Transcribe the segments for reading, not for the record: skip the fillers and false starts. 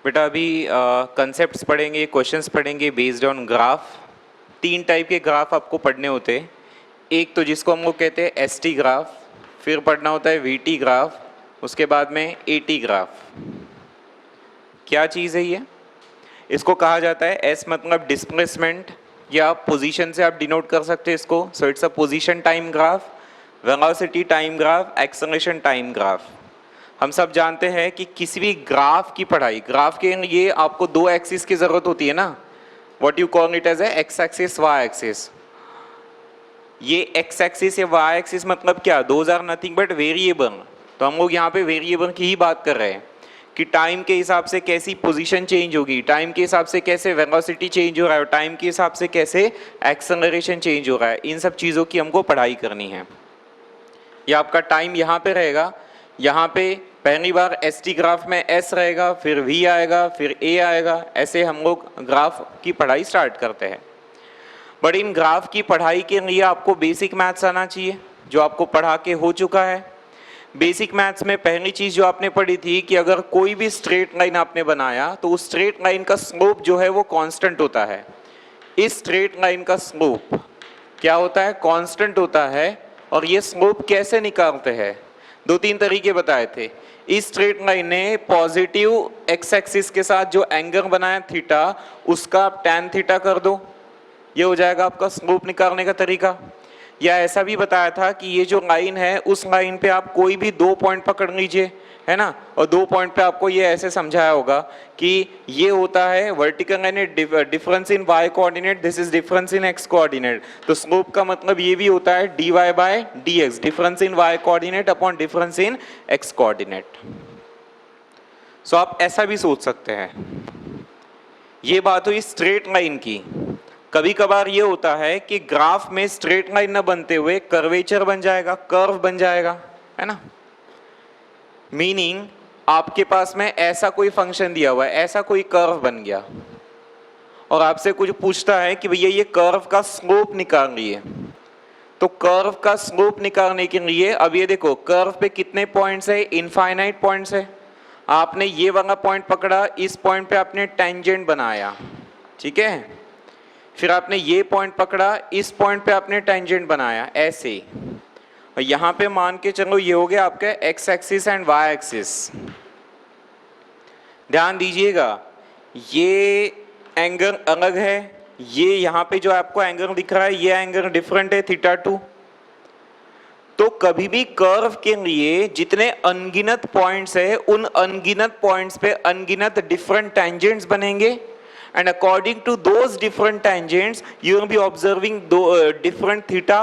बेटा अभी कंसेप्ट्स पढ़ेंगे, क्वेश्चंस पढ़ेंगे बेस्ड ऑन ग्राफ। 3 टाइप के ग्राफ आपको पढ़ने होते हैं। एक तो जिसको हम लोग कहते हैं एसटी ग्राफ, फिर पढ़ना होता है वीटी ग्राफ, उसके बाद में एटी ग्राफ। क्या चीज़ है ये? इसको कहा जाता है एस मतलब डिस्प्लेसमेंट या पोजीशन से आप डिनोट कर सकते हैं इसको। So it's a position time graph, velocity time graph, acceleration time graph. हम सब जानते हैं कि किसी भी ग्राफ की पढ़ाई, ग्राफ के लिए आपको 2 एक्सिस की जरूरत होती है ना, what you call it as a X axis, Y axis. ये एक्स एक्सिस या वाई एक्सिस मतलब क्या? Those are nothing but variable. तो हम लोग यहाँ पे वेरिएबल की ही बात कर रहे हैं कि टाइम के हिसाब से कैसी पोजीशन चेंज होगी, टाइम के हिसाब से कैसे वेलोसिटी चेंज हो रहा है, टाइम के हिसाब से कैसे एक्सेलरेशन चेंज हो रहा है। इन सब चीज़ों की हमको पढ़ाई करनी है। या आपका टाइम यहाँ पे रहेगा, यहाँ पे पहली बार एस टी ग्राफ में एस रहेगा, फिर वी आएगा, फिर ए आएगा। ऐसे हम लोग ग्राफ की पढ़ाई स्टार्ट करते हैं। बट इन ग्राफ की पढ़ाई के लिए आपको बेसिक मैथ्स आना चाहिए, जो आपको पढ़ा के हो चुका है। बेसिक मैथ्स में पहली चीज जो आपने पढ़ी थी कि अगर कोई भी स्ट्रेट लाइन आपने बनाया तो उस स्ट्रेट लाइन का स्लोप जो है वो कांस्टेंट होता है। इस स्ट्रेट लाइन का स्लोप क्या होता है? कांस्टेंट होता है। और ये स्लोप कैसे निकालते हैं? 2-3 तरीके बताए थे। इस स्ट्रेट लाइन ने पॉजिटिव एक्स एक्सिस के साथ जो एंगल बनाया थीटा, उसका आप टैन थीटा कर दो, ये हो जाएगा आपका स्लोप निकालने का तरीका। या ऐसा भी बताया था कि ये जो लाइन है उस लाइन पे आप कोई भी 2 पॉइंट पकड़ लीजिए, है ना, और 2 पॉइंट पे आपको ये ऐसे समझाया होगा कि ये होता है vertical line difference in y coordinate, this is difference in x coordinate. तो स्लोप का मतलब ये भी होता है dy by dx, difference in y coordinate upon difference in x coordinate. So आप ऐसा भी सोच सकते हैं। ये बात हुई स्ट्रेट लाइन की। कभी कभार ये होता है कि ग्राफ में स्ट्रेट लाइन न बनते हुए कर्वेचर बन जाएगा, कर्व बन जाएगा, है ना। मीनिंग आपके पास में ऐसा कोई फंक्शन दिया हुआ है, ऐसा कोई कर्व बन गया और आपसे कुछ पूछता है कि भैया ये कर्व का स्लोप निकालिए। तो कर्व का स्लोप निकालने के लिए अब ये देखो, कर्व पे कितने पॉइंट्स है? इनफाइनाइट पॉइंट्स है। आपने ये वाला पॉइंट पकड़ा, इस पॉइंट पे आपने टेंजेंट बनाया, ठीक है। फिर आपने ये पॉइंट पकड़ा, इस पॉइंट पे आपने टेंजेंट बनाया, ऐसे। और यहां पे मान के चलो ये हो गया आपका X axis and Y axis. ध्यान दीजिएगा, ये एंगल अलग है, ये यहां पे जो आपको एंगल दिख रहा है ये एंगल डिफरेंट है, थीटा 2। तो कभी भी कर्व के लिए जितने अनगिनत पॉइंट्स है, उन अनगिनत पॉइंट्स पे अनगिनत डिफरेंट टेंजेंट्स बनेंगे। And according to those different tangents, you will be observing different theta.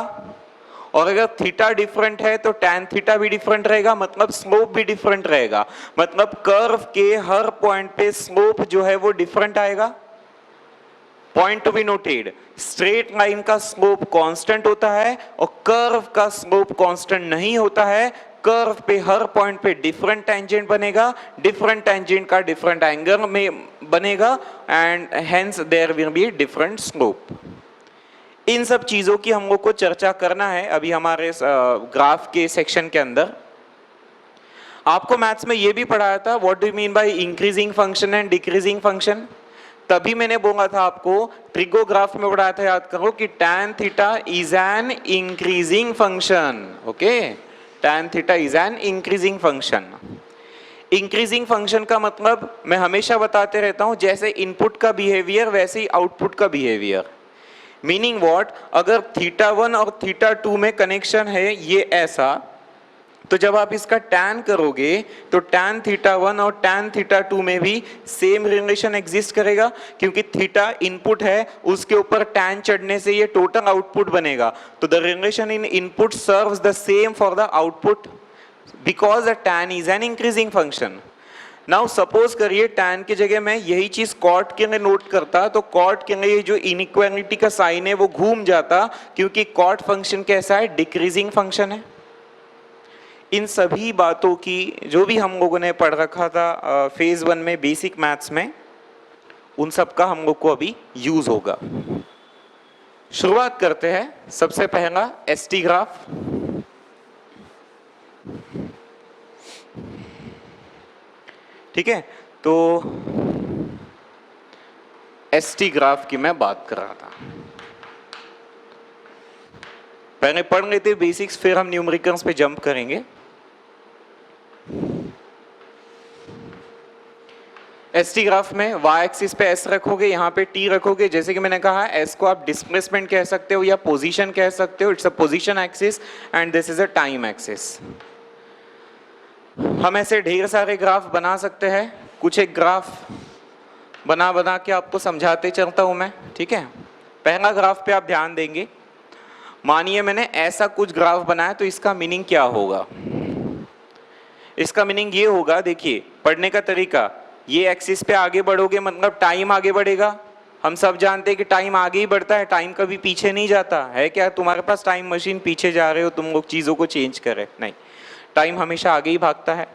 और अगर थीटा डिफरेंट है तो tan थीटा भी डिफरेंट रहेगा, मतलब स्लोप भी डिफरेंट रहेगा। मतलब कर्व के हर पॉइंट पे स्लोप जो है वो डिफरेंट आएगा। Point to be noted, straight line का स्लोप कांस्टेंट होता है और कर्व का स्लोप कांस्टेंट नहीं होता है। कर्व पे हर पॉइंट पे डिफरेंट टेंजेंट बनेगा, डिफरेंट टेंजेंट का डिफरेंट एंगल में बनेगा and hence there will be different slope. इन सब चीजों की हम लोग को चर्चा करना है अभी हमारे ग्राफ के सेक्शन के अंदर। आपको मैथ्स में ये भी पढ़ाया था what do you mean by increasing function and decreasing function. तभी मैंने बोला था आपको, ट्रिगोग्राफ में पढ़ाया था, याद करो, कि tan theta is an increasing function. Okay, tan theta is an increasing function. Increasing function का मतलब मैं हमेशा बताते रहता हूं, जैसे इनपुट का बिहेवियर वैसे ही आउटपुट का बिहेवियर। मीनिंग व्हाट, अगर थीटा 1 और थीटा 2 में कनेक्शन है ये ऐसा, तो जब आप इसका tan करोगे तो tan थीटा 1 और tan थीटा 2 में भी सेम रिलेशन एग्जिस्ट करेगा, क्योंकि थीटा इनपुट है, उसके ऊपर tan चढ़ने से ये टोटल आउटपुट बनेगा। तो the relation in input serves the same for the output because the tan is an increasing function. Now suppose करिए tan की जगह मैं यही चीज कॉट के लिए नोट करता, तो कॉट के लिए जो इनइक्वालिटी का साइन है वो घूम जाता, क्योंकि कॉट फंक्शन कैसा है? डिक्रीजिंग फंक्शन है। इन सभी बातों की जो भी हम लोगों ने पढ़ रखा था फेज 1 में बेसिक मैथ्स में, उन सब का हम लोग को अभी यूज होगा। शुरुआत करते हैं। सबसे पहला एसटी ग्राफ। ठीक है, तो एसटी ग्राफ की मैं बात कर रहा था। पहले पढ़ लेते बेसिक्स, फिर हम न्यूमेरिकल्स पे जंप करेंगे। एसटी ग्राफ में वाई एक्सिस पे एस रखोगे, यहाँ पे टी रखोगे। जैसे कि मैंने कहा एस को आप डिस्प्लेसमेंट कह सकते हो या पोजीशन कह सकते हो। It's a position axis and this is a time axis. हम ऐसे ढेर सारे ग्राफ बना सकते हैं। कुछ एक ग्राफ बना के आपको समझाते चलता हूं मैं, ठीक है। पहला ग्राफ पे आप ध्यान देंगे। मानिए मैंने ऐसा कुछ ग्राफ बनाया, तो इसका मीनिंग क्या होगा? इसका मीनिंग ये होगा, देखिए पढ़ने का तरीका, ये एक्सिस पे आगे बढ़ोगे मतलब टाइम आगे बढ़ेगा। हम सब जानते हैं कि टाइम आगे ही बढ़ता है, टाइम कभी पीछे नहीं जाता है। क्या तुम्हारे पास टाइम मशीन, पीछे जा रहे हो तुम लोग चीजों को चेंज करे? नहीं, टाइम हमेशा आगे ही भागता है।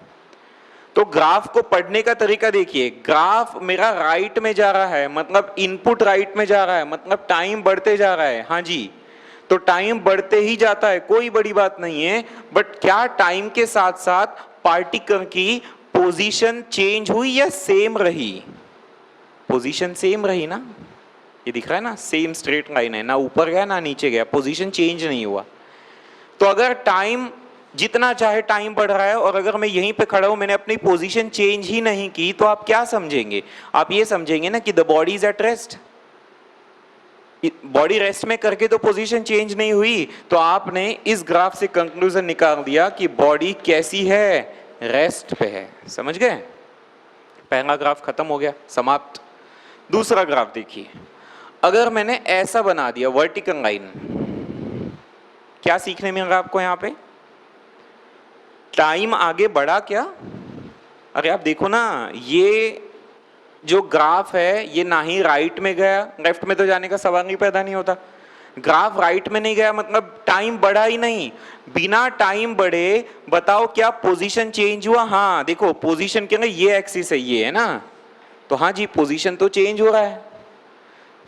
तो ग्राफ को पढ़ने का तरीका देखिए, ग्राफ मेरा राइट में जा रहा है मतलब इनपुट राइट में जा रहा है, मतलब टाइम बढ़ते जा रहा है। हाँ जी, तो टाइम बढ़ते ही जाता है, कोई बड़ी बात नहीं है। बट क्या टाइम के साथ साथ पार्टिकल की पोजीशन चेंज हुई या सेम रही? पोजीशन सेम रही ना, ये दिख रहा है ना, सेम स्ट्रेट लाइन है, ना ऊपर गया ना नीचे गया, पोजीशन चेंज नहीं हुआ। तो अगर टाइम जितना चाहे टाइम बढ़ रहा है और अगर मैं यहीं पे खड़ा हूं, मैंने अपनी पोजीशन चेंज ही नहीं की, तो आप क्या समझेंगे? आप ये समझेंगे ना कि the body is at rest. Body rest में करके तो पोजीशन चेंज नहीं हुई। तो आपने इस ग्राफ से कंक्लूजन निकाल दिया कि बॉडी कैसी है? रेस्ट पे है। समझ गए? पहला ग्राफ खत्म हो गया, समाप्त। दूसरा ग्राफ देखिए, अगर मैंने ऐसा बना दिया वर्टिकल लाइन, क्या सीखने मिल रहा है आपको यहाँ पे? टाइम आगे बढ़ा क्या? अरे आप देखो ना, ये जो ग्राफ है ये ना ही राइट में गया, लेफ्ट में तो जाने का सवाल ही पैदा नहीं होता। ग्राफ राइट में नहीं गया मतलब टाइम बढ़ा ही नहीं। बिना टाइम बढ़े बताओ क्या पोजीशन चेंज हुआ? हाँ देखो, पोजीशन के अंदर ये एक्सिस है, ये है ना, तो हाँ जी पोजीशन तो चेंज हो रहा है।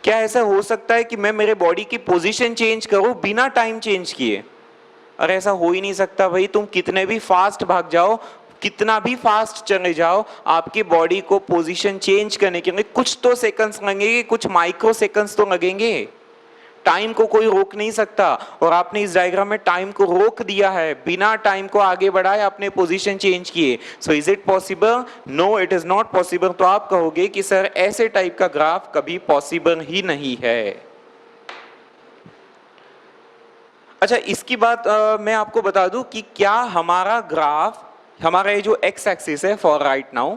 क्या ऐसा हो सकता है कि मैं मेरे बॉडी की पोजीशन चेंज करूं बिना टाइम चेंज किए? अरे ऐसा हो ही नहीं सकता भाई। तुम कितने भी फास्ट भाग जाओ, कितना भी फास्ट चले जाओ, आपकी बॉडी को पोजीशन चेंज करने के लिए कुछ तो सेकंड्स लगेंगे, कुछ माइक्रो सेकंड्स तो लगेंगे। टाइम को कोई रोक नहीं सकता, और आपने इस डायग्राम में टाइम को रोक दिया है, बिना टाइम को आगे बढ़ाए आपने पोजीशन चेंज किए। So is it possible? No, it is not possible. तो आप कहोगे कि सर ऐसे टाइप का ग्राफ कभी पॉसिबल ही नहीं है। अच्छा, इसकी बात मैं आपको बता दूं कि क्या हमारा ग्राफ, हमारा ये जो एक्स एक्सिस है फॉर राइट नाउ,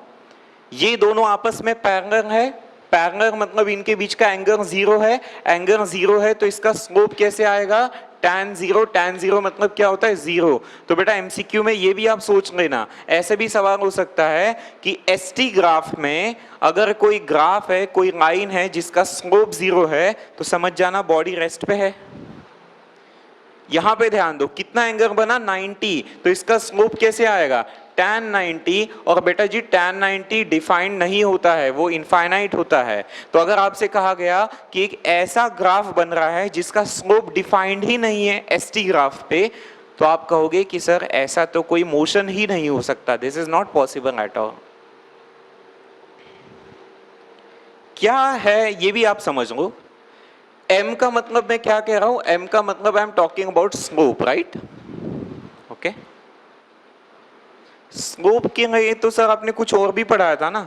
ये दोनों आपस में पैरेलल है। पैरेलल मतलब इनके बीच का एंगल जीरो है। एंगल जीरो है तो इसका स्लोप कैसे आएगा? tan zero. tan जीरो मतलब क्या होता है? जीरो। तो बेटा एमसीक्यू में ये भी आप सोच लेना। ऐसे भी सवाल हो सकता है कि एसटी ग्राफ में अगर कोई ग्राफ है, कोई लाइन है जिसका स्लोप जीरो है, तो समझ जाना बॉडी रेस्ट पे है। यहां पे ध्यान दो, कितना एंगल बना? 90। तो इसका स्लोप कैसे आएगा? tan 90। और बेटा जी tan 90 डिफाइंड नहीं होता है, वो इनफाइनाइट होता है। तो अगर आपसे कहा गया कि एक ऐसा ग्राफ बन रहा है जिसका स्लोप डिफाइंड ही नहीं है एसटी ग्राफ पे, तो आप कहोगे कि सर ऐसा तो कोई मोशन ही नहीं हो सकता, this is not possible at all. क्या है ये भी आप समझ लो। m का मतलब मैं क्या कह रहा हूं? m का मतलब I am talking about slope, right? Okay, slope के लिए तो सर आपने कुछ और भी पढ़ाया था ना।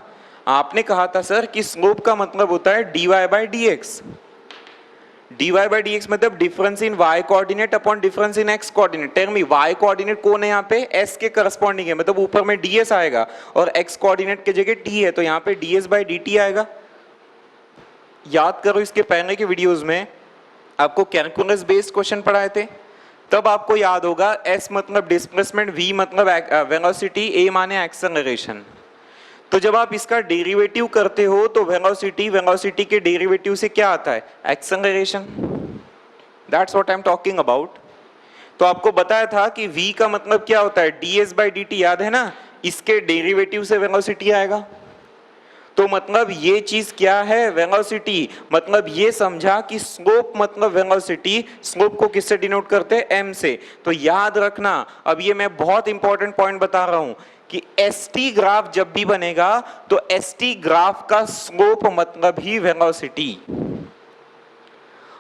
आपने कहा था सर कि स्लोप का मतलब होता है dy by d x. dy by d x मतलब difference in y coordinate upon difference in x coordinate. Tell me, y coordinate कौन है यहाँ पे? s के करस्पॉन्डिंग है, मतलब ऊपर में ds आएगा और x कोऑर्डिनेट की जगह t है, तो यहाँ पे ds बाई dt आएगा। याद करो, इसके पहले के वीडियोस में आपको कैलकुलस बेस्ड क्वेश्चन पढ़ाए थे, तब आपको याद होगा s मतलब डिस्प्लेसमेंट, v मतलब वेलोसिटी, a माने एक्सेलरेशन। तो जब आप इसका डेरिवेटिव करते हो तो वेलोसिटी के डेरिवेटिव से क्या आता है? Acceleration. That's what I am talking about. तो आपको बताया था कि v का मतलब क्या होता है? ds बाई dt, याद है ना? इसके डेरिवेटिव से वेलोसिटी आएगा। तो मतलब ये चीज क्या है? वेलोसिटी। मतलब ये समझा कि स्लोप मतलब वेलोसिटी। स्लोप को किससे डिनोट करते हैं? m से। तो याद रखना, अब ये मैं बहुत इंपॉर्टेंट पॉइंट बता रहा हूं कि एसटी ग्राफ जब भी बनेगा तो एसटी ग्राफ का स्लोप मतलब ही वेलोसिटी,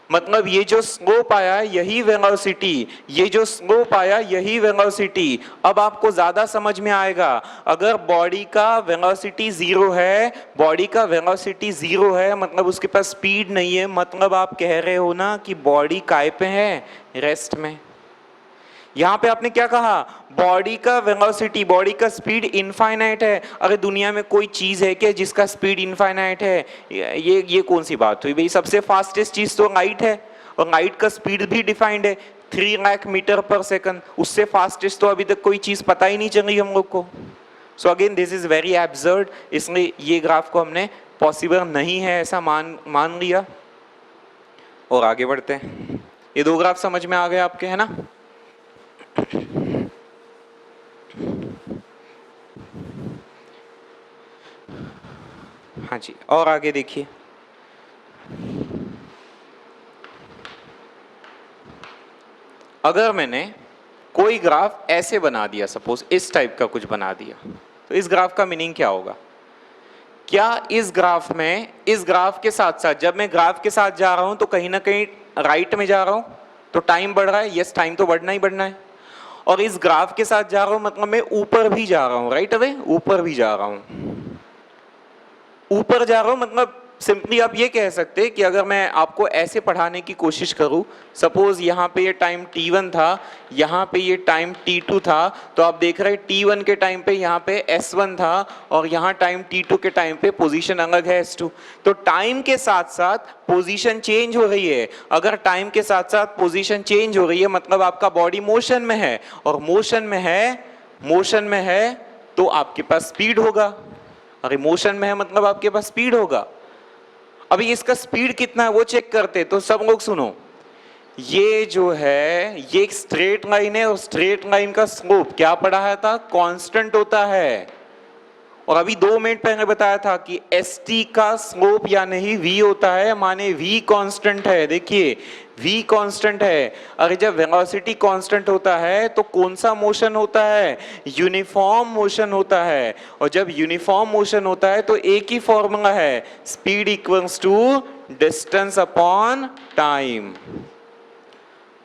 मतलब ये जो स्लोप आया यही वेलोसिटी, ये जो स्लोप आया यही वेलोसिटी। अब आपको ज्यादा समझ में आएगा, अगर बॉडी का वेलोसिटी जीरो है, बॉडी का वेलोसिटी जीरो है मतलब उसके पास स्पीड नहीं है, मतलब आप कह रहे हो ना कि बॉडी काय पे है, रेस्ट में। यहां पे आपने क्या कहा, बॉडी का वेलोसिटी, बॉडी का स्पीड इनफाइनाइट है। अरे दुनिया में कोई चीज है क्या जिसका स्पीड इनफाइनाइट है? ये कौन सी बात हुई भाई? सबसे फास्टेस्ट चीज तो लाइट है, और लाइट का स्पीड भी डिफाइंड है 3 लाख मीटर पर सेकंड। उससे फास्टेस्ट तो अभी तक कोई चीज पता ही नहीं चली हम लोग को। So again this is very absurd, इसलिए ये ग्राफ को हमने पॉसिबल नहीं है ऐसा मान लिया। और आगे बढ़ते हैं। ये दो ग्राफ समझ में आ गए आपके, है ना? हाँ जी, और आगे देखिए। अगर मैंने कोई ग्राफ ऐसे बना दिया, सपोज इस टाइप का कुछ बना दिया, तो इस ग्राफ का मीनिंग क्या होगा? क्या इस ग्राफ में, इस ग्राफ के साथ साथ जब मैं ग्राफ के साथ जा रहा हूं तो कहीं ना कहीं राइट में जा रहा हूं तो टाइम बढ़ रहा है? यस, टाइम तो बढ़ना ही बढ़ना है। और इस ग्राफ के साथ जा रहा हूं मतलब मैं ऊपर भी जा रहा हूं, राइट अवे, ऊपर भी जा रहा हूं। ऊपर जा रहा हूं मतलब सिंपली आप ये कह सकते हैं कि अगर मैं आपको ऐसे पढ़ाने की कोशिश करूं, सपोज यहाँ पे ये टाइम t1 था, यहाँ पे ये टाइम t2 था, तो आप देख रहे हैं t1 के टाइम पे यहाँ पे s1 था, और यहाँ टाइम t2 के टाइम पे पोजीशन अलग है s2। तो टाइम के साथ साथ पोजीशन चेंज हो रही है। अगर टाइम के साथ साथ पोजीशन चेंज हो रही है मतलब आपका बॉडी मोशन में है, और मोशन में है तो आपके पास स्पीड होगा। अरे मोशन में है मतलब आपके पास स्पीड होगा। अभी इसका स्पीड कितना है वो चेक करते, तो सब लोग सुनो, ये जो है ये एक स्ट्रेट लाइन है, और स्ट्रेट लाइन का स्लोप क्या पढ़ा था, कांस्टेंट होता है। और अभी 2 मिनट पहले बताया था कि st का स्लोप यानी ही v होता है, माने v कांस्टेंट है। देखिए v कांस्टेंट है। अरे जब वेलोसिटी कांस्टेंट होता है तो कौन सा मोशन होता है, यूनिफॉर्म मोशन होता है। और जब यूनिफॉर्म मोशन होता है तो एक ही फॉर्मूला है, speed equals to distance upon time.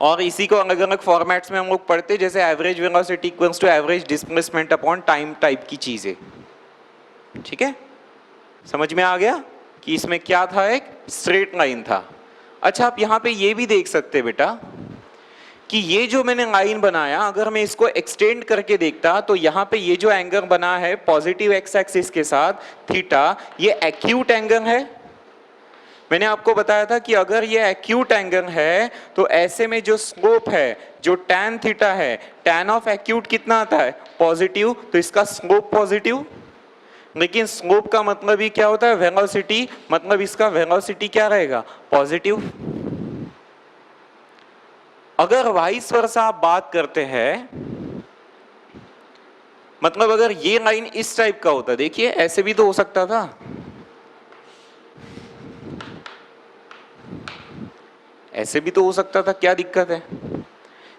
और इसी को अलग अलग फॉर्मेट्स में हम लोग पढ़ते, जैसे average velocity equals to average displacement upon time type की चीजें। ठीक है, समझ में आ गया कि इसमें क्या था, एक स्ट्रेट लाइन था। अच्छा, आप यहां पे ये भी देख सकते बेटा कि ये जो मैंने लाइन बनाया, अगर मैं इसको एक्सटेंड करके देखता तो यहाँ पे ये जो एंगल बना है पॉजिटिव एक्स एक्सिस के साथ थीटा, ये एक्यूट एंगल है। मैंने आपको बताया था कि अगर ये एक्यूट एंगल है तो ऐसे में जो स्लोप है, जो टैन थीटा है, टैन ऑफ एक्यूट कितना आता है, पॉजिटिव, तो इसका स्लोप पॉजिटिव। लेकिन स्लोप का मतलब ही क्या होता है, वेलोसिटी, मतलब इसका वेलोसिटी क्या रहेगा, पॉजिटिव। अगर वाइस वर्सा आप बात करते हैं, मतलब अगर ये लाइन इस टाइप का होता, देखिए ऐसे भी तो हो सकता था, ऐसे भी तो हो सकता था, क्या दिक्कत है?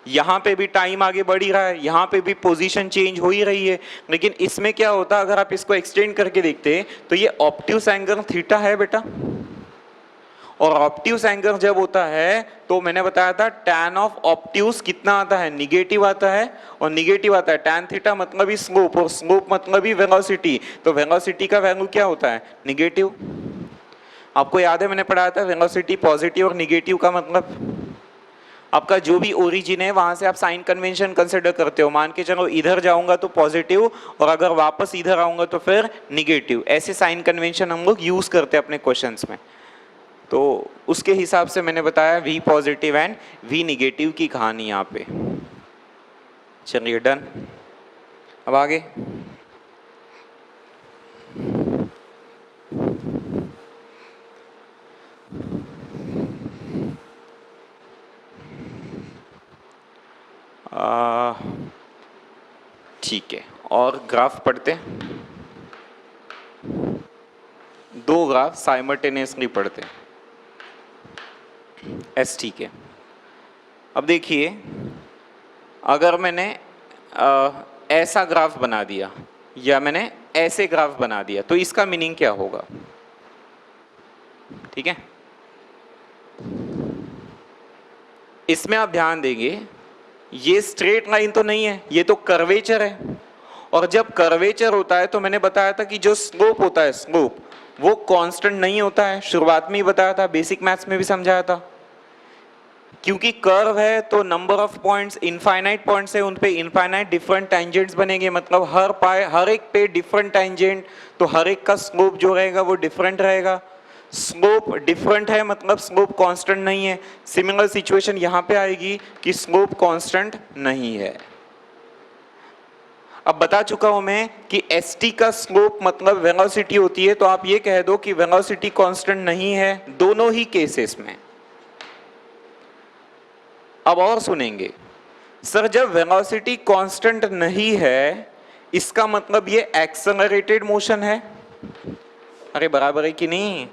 यहाँ पे भी टाइम आगे बढ़ ही रहा है, यहाँ पे भी पोजीशन चेंज हो ही रही है। लेकिन इसमें क्या होता, अगर आप इसको एक्सटेंड करके देखते तो ये ऑब्ट्यूस एंगल थीटा है बेटा, और ऑब्ट्यूस एंगल जब होता है तो मैंने बताया था टैन ऑफ ऑब्ट्यूस कितना आता है, निगेटिव आता है, और निगेटिव आता है टैन थीटा मतलब ही स्लोप, और स्लोप मतलब ही वेलोसिटी, तो वेलोसिटी का वैल्यू क्या होता है, निगेटिव। आपको याद है मैंने पढ़ाया था वेलोसिटी पॉजिटिव और निगेटिव का मतलब, आपका जो भी ओरिजिन है वहां से आप साइन कन्वेंशन कंसिडर करते हो। मान के चलो इधर जाऊंगा तो पॉजिटिव, और अगर वापस इधर आऊंगा तो फिर निगेटिव। ऐसे साइन कन्वेंशन हम लोग यूज करते हैं अपने क्वेश्चंस में। तो उसके हिसाब से मैंने बताया V positive and V negative की कहानी यहाँ पे। चलिए डन, अब आगे। ठीक है, और ग्राफ पढ़ते हैं, दो ग्राफ साइमल्टेनियसली पढ़ते हैं एस टी के। अब देखिए, अगर मैंने ऐसा ग्राफ बना दिया, या मैंने ऐसे ग्राफ बना दिया, तो इसका मीनिंग क्या होगा? ठीक है, इसमें आप ध्यान देंगे ये स्ट्रेट लाइन तो नहीं है, ये तो कर्वेचर है। और जब कर्वेचर होता है तो मैंने बताया था कि जो स्लोप होता है, स्लोप वो कांस्टेंट नहीं होता है, शुरुआत में ही बताया था, बेसिक मैथ्स में भी समझाया था। क्योंकि कर्व है तो number of points, infinite points है, उन पे इनफाइनाइट डिफरेंट टेंजेंट्स बनेंगे, मतलब हर एक पे डिफरेंट टेंजेंट, तो हर एक का स्लोप जो रहेगा वो डिफरेंट रहेगा। स्लोप डिफरेंट है मतलब स्लोप कांस्टेंट नहीं है। सिमिलर सिचुएशन यहां पे आएगी कि स्लोप कांस्टेंट नहीं है। अब बता चुका हूं मैं कि st का स्लोप मतलब वेलोसिटी होती है, तो आप ये कह दो कि वेलोसिटी कांस्टेंट नहीं है दोनों ही केसेस में। अब और सुनेंगे, सर जब वेलोसिटी कांस्टेंट नहीं है इसका मतलब ये एक्सेलरेटेड मोशन है। अरे बराबर है कि नहीं?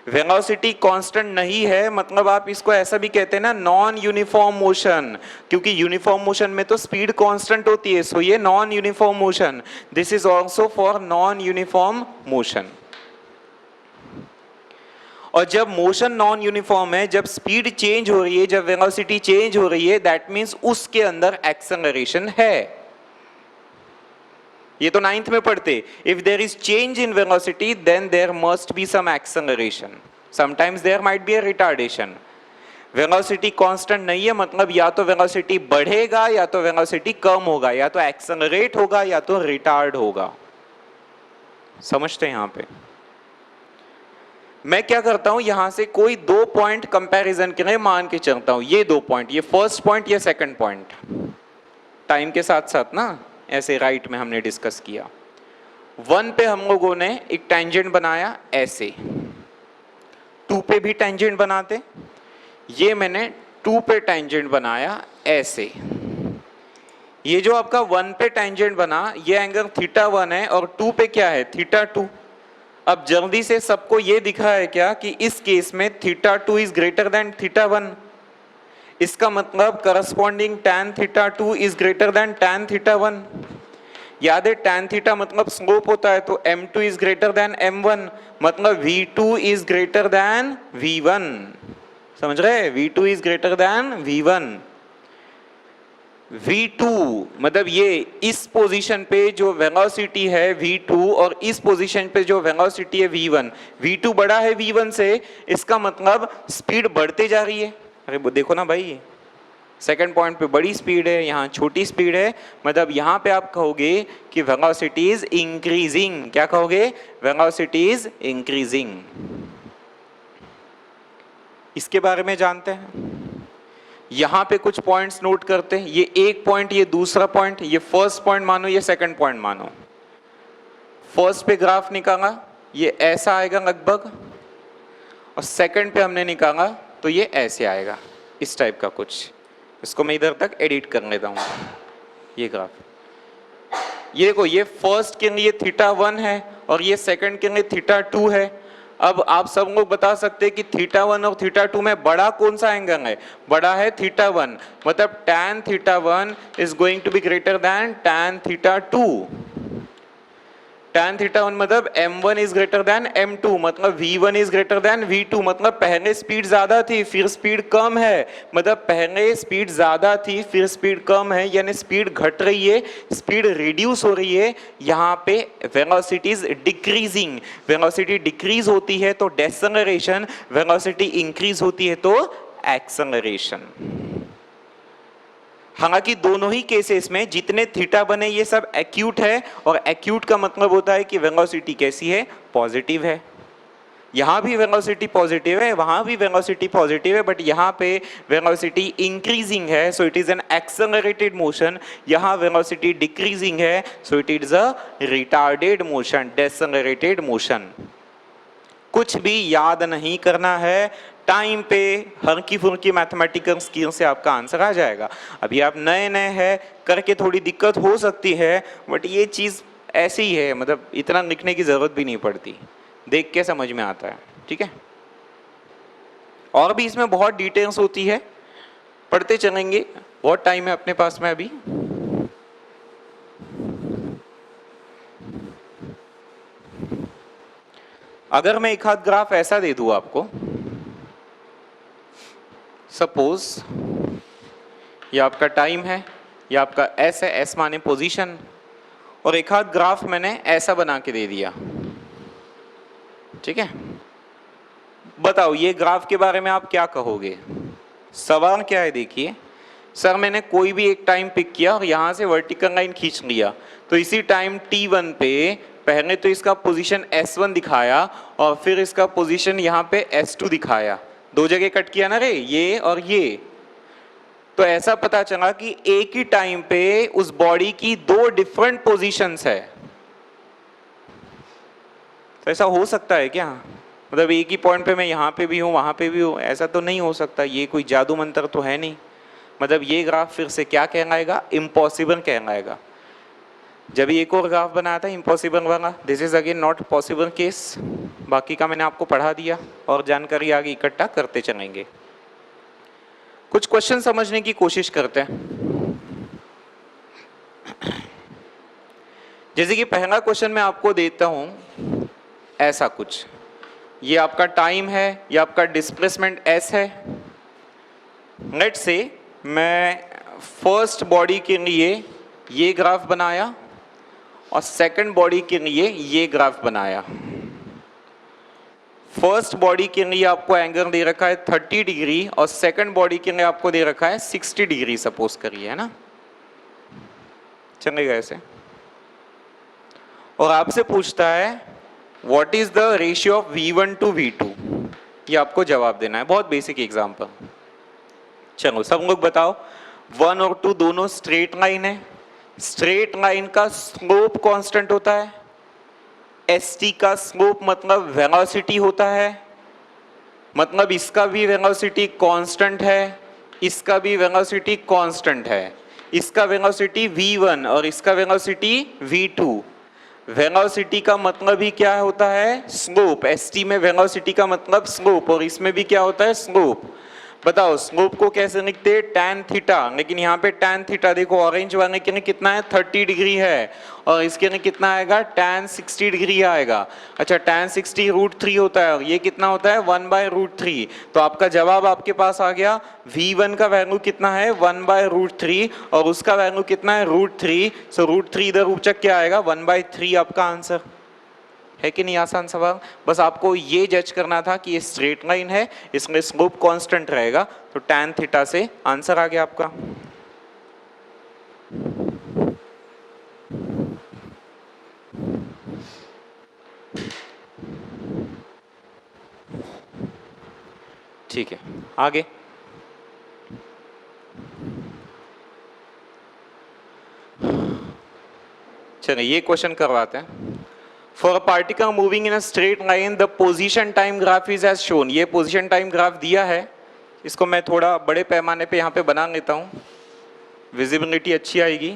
वेलोसिटी कांस्टेंट नहीं है मतलब आप इसको ऐसा भी कहते हैं ना, नॉन यूनिफॉर्म मोशन, क्योंकि यूनिफॉर्म मोशन में तो स्पीड कांस्टेंट होती है, सो ये non uniform motion, this is also for non uniform motion. और जब मोशन नॉन यूनिफॉर्म है, जब स्पीड चेंज हो रही है, जब वेलोसिटी चेंज हो रही है, दैट मींस उसके अंदर एक्सेलरेशन है। ये तो 9th में पढ़ते, if there is change in velocity then there must be some acceleration, sometimes there might be a retardation. Velocity constant नहीं है मतलब या तो वेलोसिटी बढ़ेगा या तो वेलोसिटी कम होगा, या तो एक्सेलरेट होगा या तो रिटार्ड होगा। समझते हैं? यहां पे मैं क्या करता हूं, यहां से कोई दो पॉइंट कंपैरिजन के लिए मान के चलता हूं, ये दो पॉइंट, ये फर्स्ट पॉइंट, ये सेकंड पॉइंट, टाइम के साथ साथ ना, ऐसे राइट में हमने डिस्कस किया। 1 पे हम लोगों ने एक टेंजेंट बनाया ऐसे, 2 पे भी टेंजेंट बनाते, ये मैंने 2 पे टेंजेंट बनाया ऐसे। ये जो आपका 1 पे टेंजेंट बना ये एंगल θ1 है और 2 पे क्या है, θ2। अब जल्दी से सबको ये दिखा है क्या कि इस केस में θ2 इज ग्रेटर देन θ1, इसका मतलब corresponding tan θ2 is greater than tan θ1। याद है tan थीटा मतलब स्लोप होता है, तो m2 is greater then m1, मतलब v2 is greater then v1। समझ रहे? v2 is greater then v1। v2 मतलब ये इस पोजीशन पे जो वेलोसिटी है v2 और इस पोजीशन पे जो वेलोसिटी है v1, v2 बड़ा है v1 से, इसका मतलब स्पीड बढ़ते जा रही है। अरे देखो ना भाई, सेकंड पॉइंट पे बड़ी स्पीड है, यहाँ छोटी स्पीड है, मतलब यहाँ पे आप कहोगे कि वेलोसिटी इज इंक्रीजिंग। क्या कहोगे? Velocity is increasing. इसके बारे में जानते हैं। यहाँ पे कुछ पॉइंट्स नोट करते हैं, ये एक पॉइंट, ये दूसरा पॉइंट, ये फर्स्ट पॉइंट मानो, ये सेकंड पॉइंट मानो। फर्स्ट पे ग्राफ निकाला, ये ऐसा आएगा लगभग, और सेकंड पे हमने निकाला तो ये ऐसे आएगा, इस टाइप का कुछ। इसको मैं इधर तक एडिट कर लेता हूँ, ये ग्राफ। ये देखो, ये फर्स्ट के लिए θ1 है और ये सेकंड के लिए θ2 है। अब आप सब लोग बता सकते हैं कि θ1 और θ2 में बड़ा कौन सा एंगल है? बड़ा है θ1, मतलब tan θ1 is going to be greater than tan θ2। tan θ1 मतलब m1 is greater then m2, मतलब v1 is greater then v2, मतलब पहले स्पीड ज्यादा थी फिर स्पीड कम है, मतलब पहले स्पीड ज्यादा थी फिर स्पीड कम है, यानी स्पीड घट रही है, स्पीड रिड्यूस हो रही है। यहाँ पे velocity is decreasing, velocity decrease होती है तो डेसेलरेशन, वेलोसिटी इंक्रीज होती है तो एक्सेलरेशन। हालांकि दोनों ही केसेस में जितने थीटा बने ये सब एक्यूट है, और एक्यूट का मतलब होता है कि वेलोसिटी कैसी है? पॉजिटिव है। यहाँ भी वेलोसिटी पॉजिटिव है, वहाँ भी वेलोसिटी पॉजिटिव है, बट यहाँ पे वेलोसिटी इंक्रीजिंग है, so it is an accelerated motion. यहाँ वेलोसिटी डिक्रीजिंग है, so it is a retarded motion, decelerated motion. कुछ भी याद नहीं करना है, टाइम पे हल्की फुल्की मैथमेटिकल स्किल से आपका आंसर आ जाएगा। अभी आप नए नए हैं, करके थोड़ी दिक्कत हो सकती है, बट ये चीज़ ऐसी ही है, मतलब इतना लिखने की ज़रूरत भी नहीं पड़ती, देख के समझ में आता है। ठीक है, और भी इसमें बहुत डिटेल्स होती है, पढ़ते चलेंगे। बहुत टाइम है अपने पास में अभी। अगर मैं एक हाथ ग्राफ ऐसा दे दूं आपको, सपोज ये आपका टाइम है, ये आपका एस है, एस माने पोजीशन, और एक हाथ ग्राफ मैंने ऐसा बना के दे दिया, ठीक है। बताओ ये ग्राफ के बारे में आप क्या कहोगे? सवाल क्या है देखिए, सर मैंने कोई भी एक टाइम पिक किया और यहाँ से वर्टिकल लाइन खींच लिया, तो इसी टाइम t1 पे पहले तो इसका पोजीशन s1 दिखाया और फिर इसका पोजीशन यहाँ पे s2 दिखाया, दो जगह कट किया ना रे, ये और ये। तो ऐसा पता चला कि एक ही टाइम पे उस बॉडी की दो डिफरेंट पोजीशंस है। तो ऐसा हो सकता है क्या? मतलब एक ही पॉइंट पे मैं यहाँ पे भी हूँ, वहाँ पे भी हूँ, ऐसा तो नहीं हो सकता, ये कोई जादू मंत्र तो है नहीं। मतलब ये ग्राफ फिर से क्या कहलाएगा? इम्पॉसिबल कहलाएगा। जब एक और ग्राफ बनाया था इम्पॉसिबल वाला, this is again not possible case. बाकी का मैंने आपको पढ़ा दिया और जानकारी आगे इकट्ठा करते चलेंगे। कुछ क्वेश्चन समझने की कोशिश करते हैं। जैसे कि पहला क्वेश्चन मैं आपको देता हूं ऐसा कुछ, ये आपका टाइम है, ये आपका डिस्प्लेसमेंट s है। लेट्स से मैं फर्स्ट बॉडी के लिए ये ग्राफ बनाया और सेकंड बॉडी के लिए ये ग्राफ बनाया। फर्स्ट बॉडी के लिए आपको एंगल दे रखा है 30 डिग्री और सेकंड बॉडी के लिए आपको दे रखा है 60 डिग्री, सपोज करिए, है ना, चलेगा ऐसे। और आपसे पूछता है what is the ratio of v1 to v2, ये आपको जवाब देना है। बहुत बेसिक एग्जांपल। चलो सब लोग बताओ, 1 और 2 दोनों स्ट्रेट लाइन है, स्ट्रेट लाइन का स्लोप कांस्टेंट होता है, st का स्लोप मतलब वेलोसिटी होता है, मतलब इसका भी वेलोसिटी कांस्टेंट है, इसका भी वेलोसिटी कांस्टेंट है, इसका वेलोसिटी v1 और इसका वेलोसिटी v2। वेलोसिटी का मतलब ही क्या होता है? स्लोप। st में वेलोसिटी का मतलब स्लोप और इसमें भी क्या होता है? स्लोप। बताओ स्लोप को कैसे लिखते हैं? tan theta. लेकिन यहाँ पे tan थीटा देखो ऑरेंज वाले के लिए कितना है? 30 डिग्री है और इसके लिए कितना आएगा? tan 60 डिग्री आएगा। अच्छा tan 60 √3 होता है और ये कितना होता है? 1/√3। तो आपका जवाब आपके पास आ गया। v1 का वैल्यू कितना है? 1/√3 और उसका वैल्यू कितना है? √3। सो √3 इधर ऊंचक क्या आएगा? 1/3 आपका आंसर है कि नहीं? आसान सवाल। बस आपको ये जज करना था कि ये स्ट्रेट लाइन है, इसमें स्लोप कांस्टेंट रहेगा, तो tan थीटा से आंसर आ गया आपका। ठीक है, आगे चलिए ये क्वेश्चन करवाते हैं। For a particle moving in a straight line, the position time graph is as shown। ये position time graph दिया है, इसको मैं थोड़ा बड़े पैमाने पे यहाँ पे बना लेता हूँ, विजिबिलिटी अच्छी आएगी।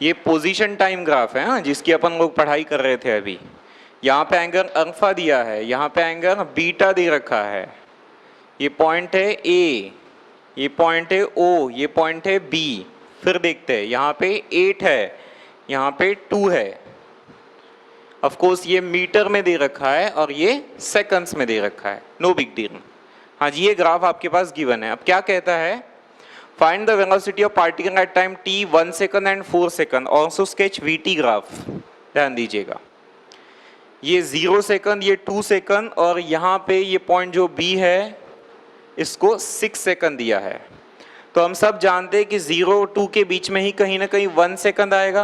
ये पोजीशन टाइम ग्राफ है, हाँ, जिसकी अपन लोग पढ़ाई कर रहे थे अभी। यहाँ पे एंगल अल्फा दिया है, यहाँ पे एंगल बीटा दे रखा है, ये पॉइंट है ए, ये पॉइंट है ओ, ये पॉइंट है बी। फिर देखते हैं यहाँ पे 8 है, यहाँ पे 2 है। ऑफ कोर्स ये मीटर में दे रखा है और ये सेकंड्स में दे रखा है, नो बिग डील। हाँ जी, ये ग्राफ आपके पास गिवन है। अब क्या कहता है? Find the velocity of particle at time t 1 second and 4 second, also sketch vt graph. ध्यान दीजिएगा, ये 0 सेकंड, ये 2 सेकंड और यहाँ पे ये पॉइंट जो B है इसको 6 सेकंड दिया है। तो हम सब जानते हैं कि 0 और 2 के बीच में ही कहीं ना कहीं 1 सेकंड आएगा,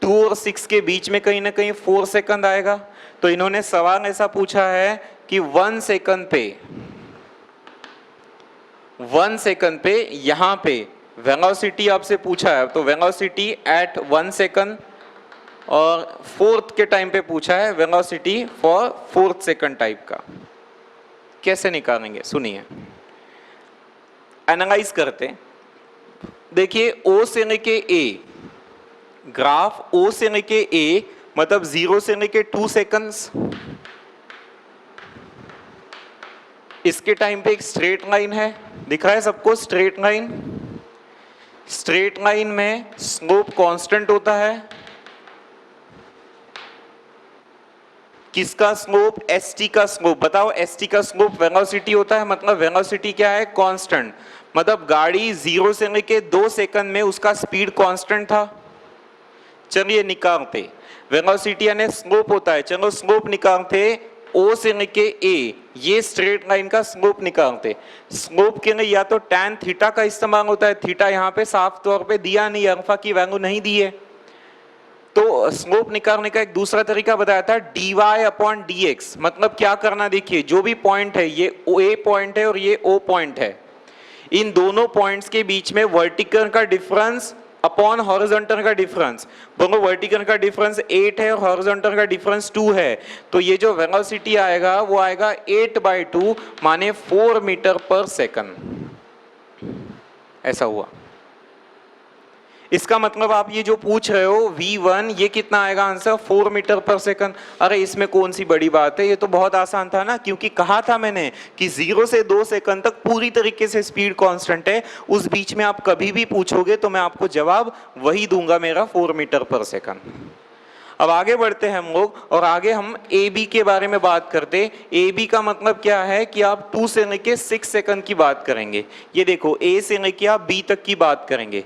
2 और 6 के बीच में कहीं ना कहीं 4 सेकंड आएगा। तो इन्होंने सवाल ऐसा पूछा है कि 1 सेकंड पे यहाँ पे वेलोसिटी आपसे पूछा है, तो वेलोसिटी एट 1 सेकंड, और फोर्थ के टाइम पे पूछा है velocity for 4th second type का। कैसे निकालेंगे? सुनिए, एनालाइज करते। देखिए O से लेके A, ग्राफ O से लेके A मतलब 0 से लेके 2 सेकंड्स, इसके टाइम पे एक स्ट्रेट लाइन है, दिख रहा है सबको स्ट्रेट लाइन। स्ट्रेट लाइन में स्लोप कांस्टेंट होता है, किसका स्लोप? st का स्लोप। बताओ st का स्लोप वेलोसिटी होता है, मतलब वेलोसिटी क्या है? कांस्टेंट। मतलब गाड़ी 0 से लेके 2 सेकंड में उसका स्पीड कांस्टेंट था। चलिए निकालते, वेलोसिटी यानी स्लोप होता है, चलो स्लोप निकालते। O से लेके A, ये स्ट्रेट लाइन का स्लोप निकालते। स्लोप के लिए या तो tan थीटा का इस्तेमाल होता है, थीटा यहाँ पे साफ तौर पे दिया नहीं, अल्फा की वैल्यू नहीं दी है, तो स्लोप निकालने का एक दूसरा तरीका बताया था dy/dx। मतलब क्या करना, देखिए जो भी पॉइंट है, ये A पॉइंट है और ये O पॉइंट है, इन दोनों पॉइंट्स के बीच में वर्टिकल का डिफरेंस अपॉन हॉरिजॉन्टल का डिफरेंस। बोलो वर्टिकल का डिफरेंस 8 है और हॉरिजॉन्टल का डिफरेंस 2 है, तो ये जो वेलोसिटी आएगा वो आएगा 8/2 माने 4 मीटर पर सेकंड। ऐसा हुआ। इसका मतलब आप ये जो पूछ रहे हो v1, ये कितना आएगा आंसर? 4 मीटर पर सेकंड। अरे इसमें कौन सी बड़ी बात है, ये तो बहुत आसान था ना, क्योंकि कहा था मैंने कि 0 से 2 सेकंड तक पूरी तरीके से स्पीड कांस्टेंट है। उस बीच में आप कभी भी पूछोगे तो मैं आपको जवाब वही दूंगा, मेरा 4 मीटर पर सेकंड। अब आगे बढ़ते हैं हम लोग, और आगे हम AB के बारे में बात करते। AB का मतलब क्या है कि आप 2 से लेके 6 सेकंड की बात करेंगे। ये देखो A से लेके आप B तक की बात करेंगे।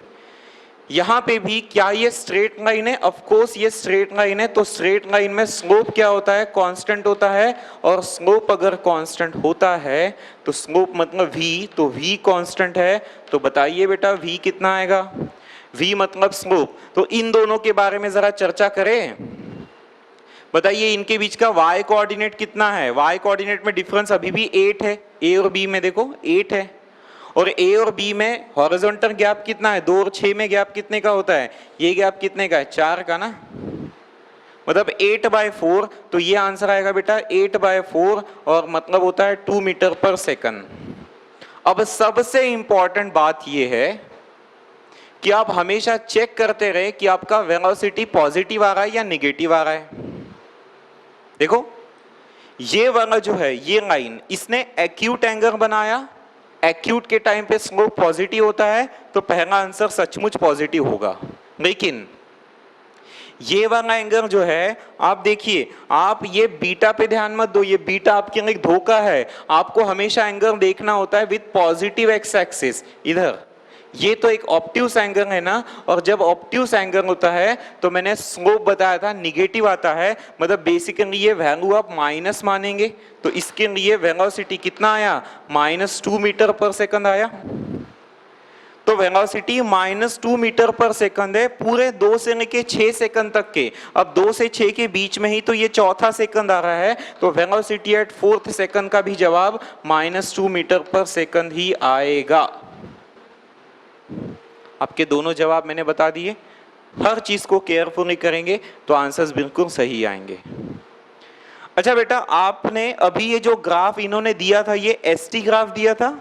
यहाँ पे भी क्या ये स्ट्रेट लाइन है? ऑफ कोर्स ये स्ट्रेट लाइन है, तो स्ट्रेट लाइन में स्लोप क्या होता है? कांस्टेंट होता है। और स्लोप अगर कांस्टेंट होता है तो स्लोप मतलब v, तो v कांस्टेंट है, तो बताइए बेटा v कितना आएगा? v मतलब स्लोप। तो इन दोनों के बारे में जरा चर्चा करें। बताइए इनके बीच का y कोऑर्डिनेट कितना है? y कोऑर्डिनेट में डिफरेंस अभी भी 8 है, a और b में देखो 8 है, और A और B में हॉरिजॉन्टल गैप कितना है? 2 और 6 में गैप कितने का होता है? ये गैप कितने का है? 4 का ना, मतलब 8/4। तो ये आंसर आएगा बेटा 8/4, और मतलब होता है 2 मीटर पर सेकंड। अब सबसे इंपॉर्टेंट बात ये है कि आप हमेशा चेक करते रहे कि आपका वेलोसिटी पॉजिटिव आ रहा है या निगेटिव आ रहा है। देखो ये वाला जो है, ये लाइन, इसने एक्यूट एंगल बनाया, एक्यूट के टाइम पे स्लोप पॉजिटिव होता है, तो पहला आंसर सचमुच पॉजिटिव होगा। लेकिन ये वाला एंगल जो है, आप देखिए, आप ये बीटा पे ध्यान मत दो, ये बीटा आपके लिए धोखा है। आपको हमेशा एंगल देखना होता है विद पॉजिटिव एक्स एक्सिस। इधर ये तो एक ऑब्ट्यूस एंगल है ना, और जब ऑब्ट्यूस एंगल होता है तो मैंने स्लोप बताया था निगेटिव आता है, मतलब बेसिकली ये वैल्यू आप माइनस मानेंगे, तो इसके लिए वेलोसिटी कितना आया? -2 मीटर पर सेकंड आया। तो वेलोसिटी -2 मीटर पर सेकंड है पूरे 2 से लेके 6 सेकंड तक के। अब 2 से 6 के बीच में ही तो ये चौथा सेकंड आ रहा है, तो वेलोसिटी एट 4th सेकंड का भी जवाब -2 मीटर पर सेकंड ही आएगा। आपके दोनों जवाब मैंने बता दिए। हर चीज को केयरफुली करेंगे तो आंसर्स बिल्कुल सही आएंगे। अच्छा बेटा, आपने अभी ये जो ग्राफ इन्होंने दिया था, ये एसटी ग्राफ दिया था,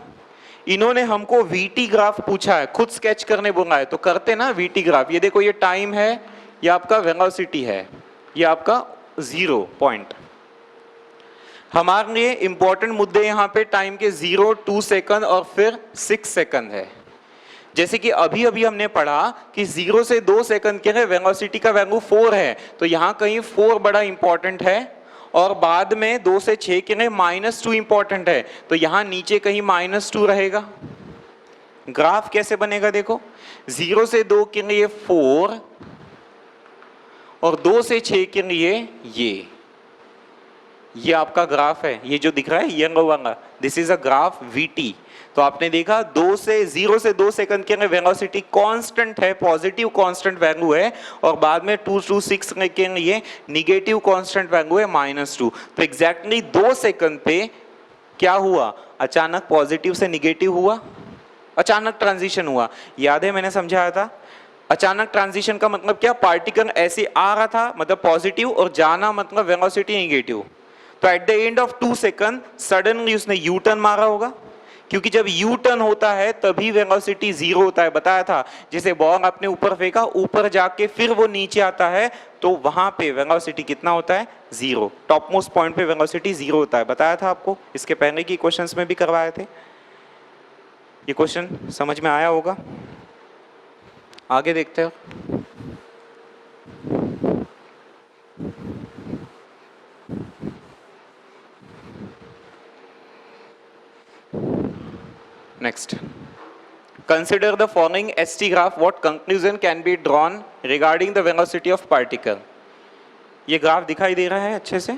इन्होंने हमको वीटी ग्राफ पूछा है, खुद स्केच करने बोला है, तो करते ना वीटी ग्राफ। ये देखो, ये टाइम है, ये आपका वेलोसिटी है, ये आपका 0 पॉइंट। हमारे लिए इंपॉर्टेंट मुद्दे यहाँ पे टाइम के 0, 2 सेकंड और फिर 6 सेकंड है। जैसे कि अभी अभी हमने पढ़ा कि 0 से 2 सेकंड के लिए वेलोसिटी का वैल्यू 4 है, तो यहाँ कहीं 4 बड़ा इंपॉर्टेंट है, और बाद में 2 से 6 के लिए -2 इंपॉर्टेंट है, तो यहाँ नीचे कहीं -2 रहेगा। ग्राफ कैसे बनेगा देखो, 0 से 2 के लिए 4 और 2 से 6 के लिए ये आपका ग्राफ है, ये जो दिख रहा है येलो वाला, this is a graph VT. तो आपने देखा 0 से 2 सेकंड के लिए वेलोसिटी कांस्टेंट है, पॉजिटिव कांस्टेंट वैल्यू है, और बाद में 2 to 6 के लिए निगेटिव कांस्टेंट वैल्यू है -2। तो एग्जैक्टली 2 सेकंड पे क्या हुआ? अचानक पॉजिटिव से निगेटिव हुआ, अचानक ट्रांजिशन हुआ। याद है मैंने समझाया था, अचानक ट्रांजिशन का मतलब क्या? पार्टिकल ऐसे आ रहा था मतलब पॉजिटिव, और जाना मतलब वेलोसिटी निगेटिव। तो at the end of 2 second suddenly उसने यू टर्न मारा होगा, क्योंकि जब यू टर्न होता है तभी वेलोसिटी 0 होता है। बताया था, जैसे बॉल आपने ऊपर फेंका, ऊपर जाके फिर वो नीचे आता है, तो वहां पे वेलोसिटी कितना होता है, 0। टॉप मोस्ट पॉइंट पे वेलोसिटी 0 होता है, बताया था आपको, इसके पहले की क्वेश्चंस में भी करवाए थे। ये क्वेश्चन समझ में आया होगा। आगे देखते हो। Next, consider the following ST graph. What conclusion can be drawn regarding the velocity of particle? ये ग्राफ दिखाई दे रहा है अच्छे से,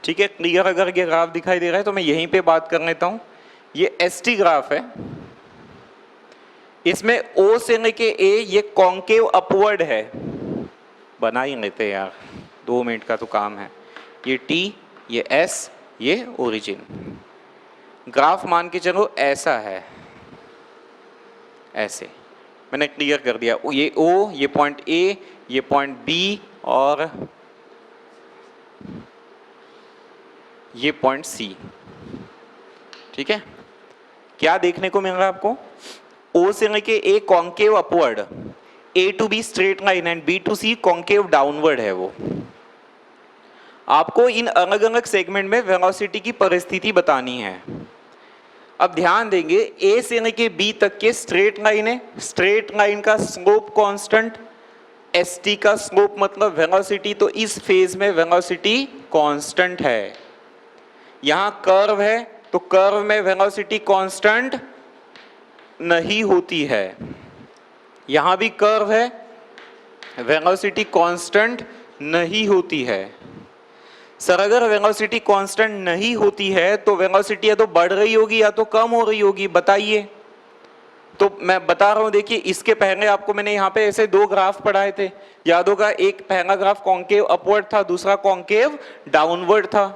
ठीक है, क्लियर। अगर ये ग्राफ दिखाई दे रहा है तो मैं यहीं पे बात कर लेता हूं। ये ST ग्राफ है, इसमें O से लेके A ये कॉन्केव अपवर्ड है, बना ही लेते यार, 2 मिनट का तो काम है। ये T, ये S, ये ओरिजिन। ग्राफ मान के चलो ऐसा है, ऐसे मैंने क्लियर कर दिया। ये O, ये पॉइंट A, ये पॉइंट B और ये पॉइंट C, ठीक है। क्या देखने को मिल रहा है आपको, O से लेके A concave upward, A to B straight line and B to C concave downward है वो। आपको इन अलग अलग सेगमेंट में वेलोसिटी की परिस्थिति बतानी है। अब ध्यान देंगे, A से लेके B तक के स्ट्रेट लाइन है, स्ट्रेट लाइन का स्लोप कांस्टेंट, ST का स्लोप मतलब वेलोसिटी, तो इस फेज में वेलोसिटी कांस्टेंट है। यहां कर्व है तो कर्व में वेलोसिटी कांस्टेंट नहीं होती है। यहां भी कर्व है, वेलोसिटी कांस्टेंट नहीं होती है। सर अगर वेलोसिटी कांस्टेंट नहीं होती है तो वेलोसिटी या तो बढ़ रही होगी या तो कम हो रही होगी, बताइए। तो मैं बता रहा हूं, देखिए इसके पहले आपको मैंने यहाँ पे ऐसे 2 ग्राफ पढ़ाए थे, याद होगा। एक पहला ग्राफ कॉन्केव अपवर्ड था, दूसरा कॉन्केव डाउनवर्ड था।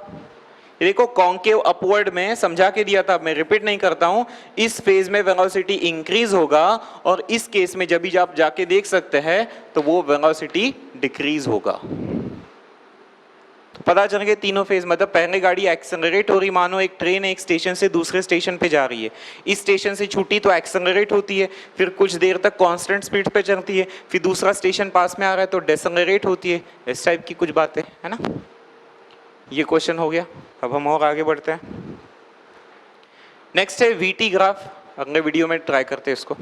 देखो कॉन्केव अपवर्ड में समझा के दिया था, मैं रिपीट नहीं करता हूं। इस फेज में वेलोसिटी इंक्रीज होगा और इस केस में जब भी आप जाके देख सकते हैं तो वो वेलोसिटी डिक्रीज होगा। पता चल गया तीनों फेज, मतलब पहले गाड़ी एक्सेलरेट हो रही, मानो एक ट्रेन एक स्टेशन से दूसरे स्टेशन पे जा रही है, इस स्टेशन से छूटी तो एक्सेलरेट होती है, फिर कुछ देर तक कांस्टेंट स्पीड पे चलती है, फिर दूसरा स्टेशन पास में आ रहा है तो डेसेलरेट होती है। इस टाइप की कुछ बातें है ना। ये क्वेश्चन हो गया। अब हम और आगे बढ़ते हैं। नेक्स्ट है VT ग्राफ, अगले वीडियो में ट्राई करते हैं इसको।